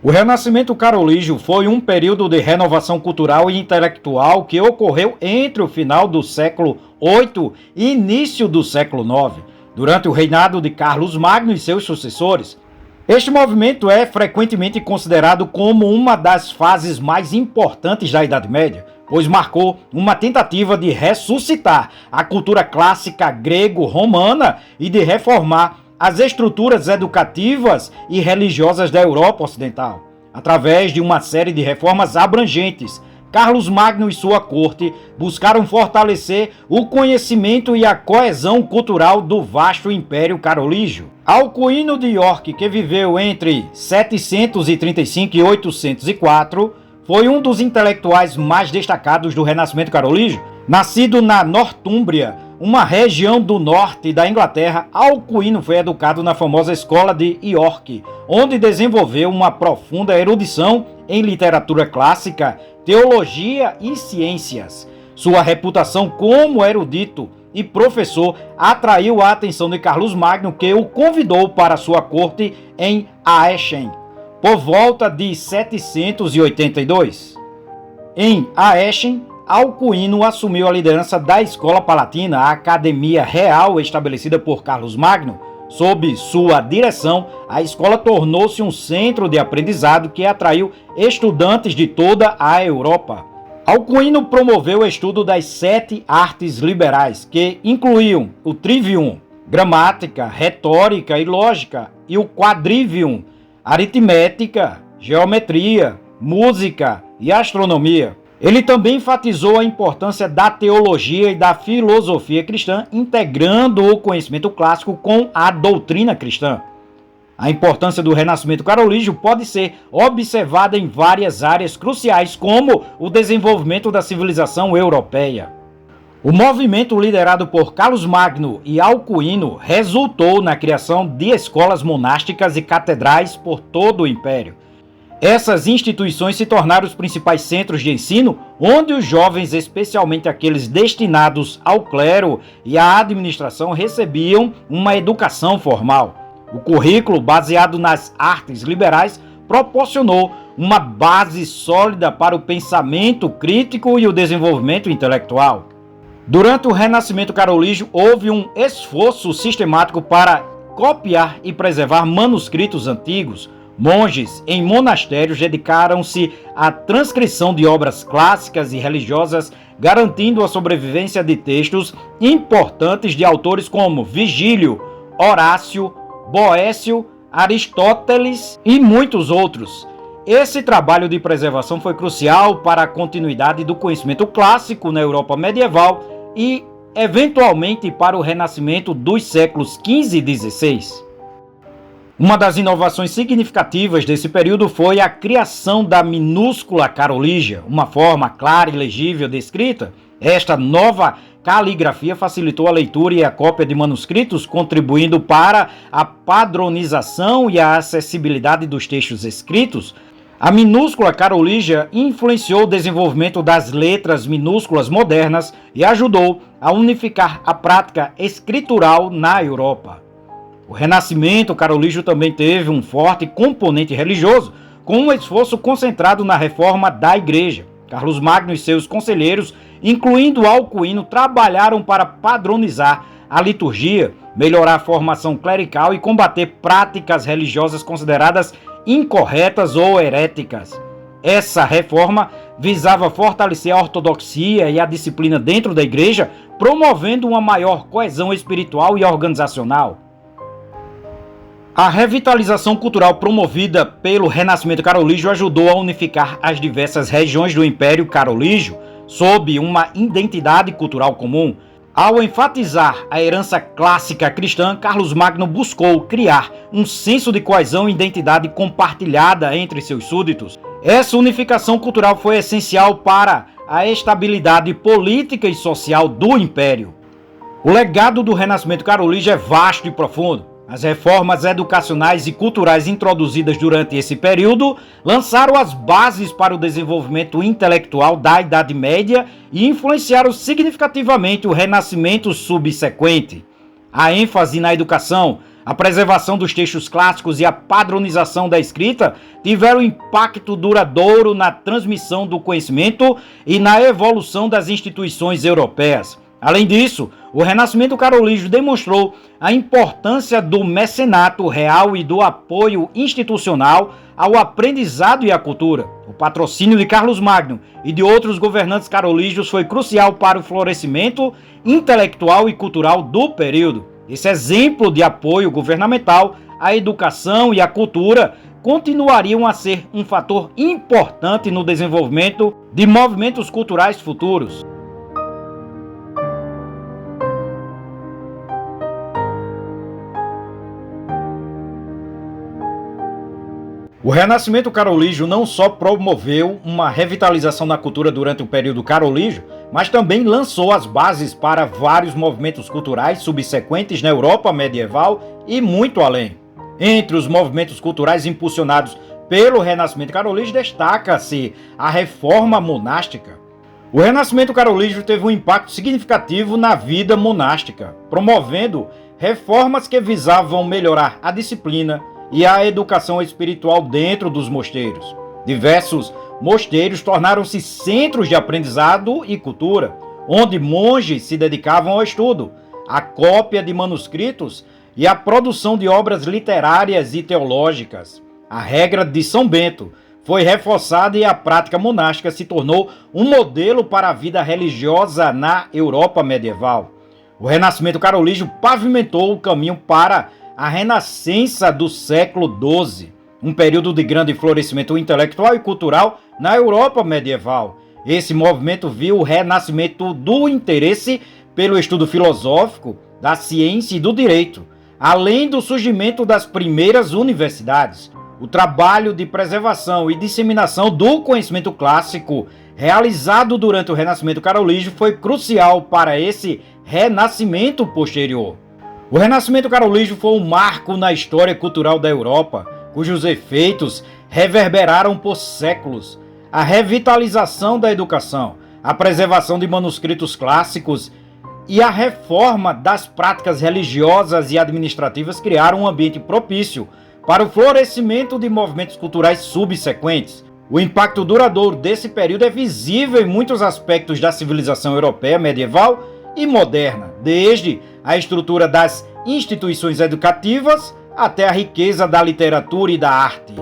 O Renascimento Carolígio foi um período de renovação cultural e intelectual que ocorreu entre o final do século VIII e início do século IX, durante o reinado de Carlos Magno e seus sucessores. Este movimento é frequentemente considerado como uma das fases mais importantes da Idade Média, pois marcou uma tentativa de ressuscitar a cultura clássica grego-romana e de reformar as estruturas educativas e religiosas da Europa Ocidental. Através de uma série de reformas abrangentes, Carlos Magno e sua corte buscaram fortalecer o conhecimento e a coesão cultural do vasto Império Carolígio. Alcuíno de York, que viveu entre 735 e 804, foi um dos intelectuais mais destacados do Renascimento Carolígio. Nascido na Nortúmbria, uma região do norte da Inglaterra, Alcuíno foi educado na famosa escola de York, onde desenvolveu uma profunda erudição em literatura clássica, teologia e ciências. Sua reputação como erudito e professor atraiu a atenção de Carlos Magno, que o convidou para sua corte em Aachen, por volta de 782. Em Aachen, Alcuíno assumiu a liderança da Escola Palatina, a academia real estabelecida por Carlos Magno. Sob sua direção, a escola tornou-se um centro de aprendizado que atraiu estudantes de toda a Europa. Alcuíno promoveu o estudo das 7 artes liberais, que incluíam o trivium, gramática, retórica e lógica, e o quadrivium, aritmética, geometria, música e astronomia. Ele também enfatizou a importância da teologia e da filosofia cristã, integrando o conhecimento clássico com a doutrina cristã. A importância do Renascimento Carolígio pode ser observada em várias áreas cruciais, como o desenvolvimento da civilização europeia. O movimento liderado por Carlos Magno e Alcuíno resultou na criação de escolas monásticas e catedrais por todo o Império. Essas instituições se tornaram os principais centros de ensino, onde os jovens, especialmente aqueles destinados ao clero e à administração, recebiam uma educação formal. O currículo, baseado nas artes liberais, proporcionou uma base sólida para o pensamento crítico e o desenvolvimento intelectual. Durante o Renascimento Carolígio, houve um esforço sistemático para copiar e preservar manuscritos antigos. Monges em monastérios dedicaram-se à transcrição de obras clássicas e religiosas, garantindo a sobrevivência de textos importantes de autores como Virgílio, Horácio, Boécio, Aristóteles e muitos outros. Esse trabalho de preservação foi crucial para a continuidade do conhecimento clássico na Europa medieval e, eventualmente, para o renascimento dos séculos XV e XVI. Uma das inovações significativas desse período foi a criação da minúscula carolígia, uma forma clara e legível de escrita. Esta nova caligrafia facilitou a leitura e a cópia de manuscritos, contribuindo para a padronização e a acessibilidade dos textos escritos. A minúscula carolígia influenciou o desenvolvimento das letras minúsculas modernas e ajudou a unificar a prática escritural na Europa. O Renascimento Carolígio também teve um forte componente religioso, com um esforço concentrado na reforma da Igreja. Carlos Magno e seus conselheiros, incluindo Alcuíno, trabalharam para padronizar a liturgia, melhorar a formação clerical e combater práticas religiosas consideradas incorretas ou heréticas. Essa reforma visava fortalecer a ortodoxia e a disciplina dentro da Igreja, promovendo uma maior coesão espiritual e organizacional. A revitalização cultural promovida pelo Renascimento Carolígio ajudou a unificar as diversas regiões do Império Carolígio sob uma identidade cultural comum. Ao enfatizar a herança clássica cristã, Carlos Magno buscou criar um senso de coesão e identidade compartilhada entre seus súditos. Essa unificação cultural foi essencial para a estabilidade política e social do Império. O legado do Renascimento Carolígio é vasto e profundo. As reformas educacionais e culturais introduzidas durante esse período lançaram as bases para o desenvolvimento intelectual da Idade Média e influenciaram significativamente o Renascimento subsequente. A ênfase na educação, A preservação dos textos clássicos e a padronização da escrita tiveram impacto duradouro na transmissão do conhecimento e na evolução das instituições europeias. Além disso, o Renascimento Carolígio demonstrou a importância do mecenato real e do apoio institucional ao aprendizado e à cultura. O patrocínio de Carlos Magno e de outros governantes carolígios foi crucial para o florescimento intelectual e cultural do período. Esse exemplo de apoio governamental à educação e à cultura continuariam a ser um fator importante no desenvolvimento de movimentos culturais futuros. O Renascimento Carolígio não só promoveu uma revitalização na cultura durante o período carolígio, mas também lançou as bases para vários movimentos culturais subsequentes na Europa medieval e muito além. Entre os movimentos culturais impulsionados pelo Renascimento Carolígio destaca-se a Reforma Monástica. O Renascimento Carolígio teve um impacto significativo na vida monástica, promovendo reformas que visavam melhorar a disciplina e a educação espiritual dentro dos mosteiros. Diversos mosteiros tornaram-se centros de aprendizado e cultura, onde monges se dedicavam ao estudo, à cópia de manuscritos e à produção de obras literárias e teológicas. A regra de São Bento foi reforçada e a prática monástica se tornou um modelo para a vida religiosa na Europa medieval. O Renascimento Carolígio pavimentou o caminho para a Renascença do século XII, um período de grande florescimento intelectual e cultural na Europa medieval. Esse movimento viu o renascimento do interesse pelo estudo filosófico, da ciência e do direito, além do surgimento das primeiras universidades. O trabalho de preservação e disseminação do conhecimento clássico realizado durante o Renascimento Carolígio foi crucial para esse renascimento posterior. O Renascimento Carolígio foi um marco na história cultural da Europa, cujos efeitos reverberaram por séculos. A revitalização da educação, a preservação de manuscritos clássicos e a reforma das práticas religiosas e administrativas criaram um ambiente propício para o florescimento de movimentos culturais subsequentes. O impacto duradouro desse período é visível em muitos aspectos da civilização europeia medieval e moderna, desde a estrutura das instituições educativas até a riqueza da literatura e da arte.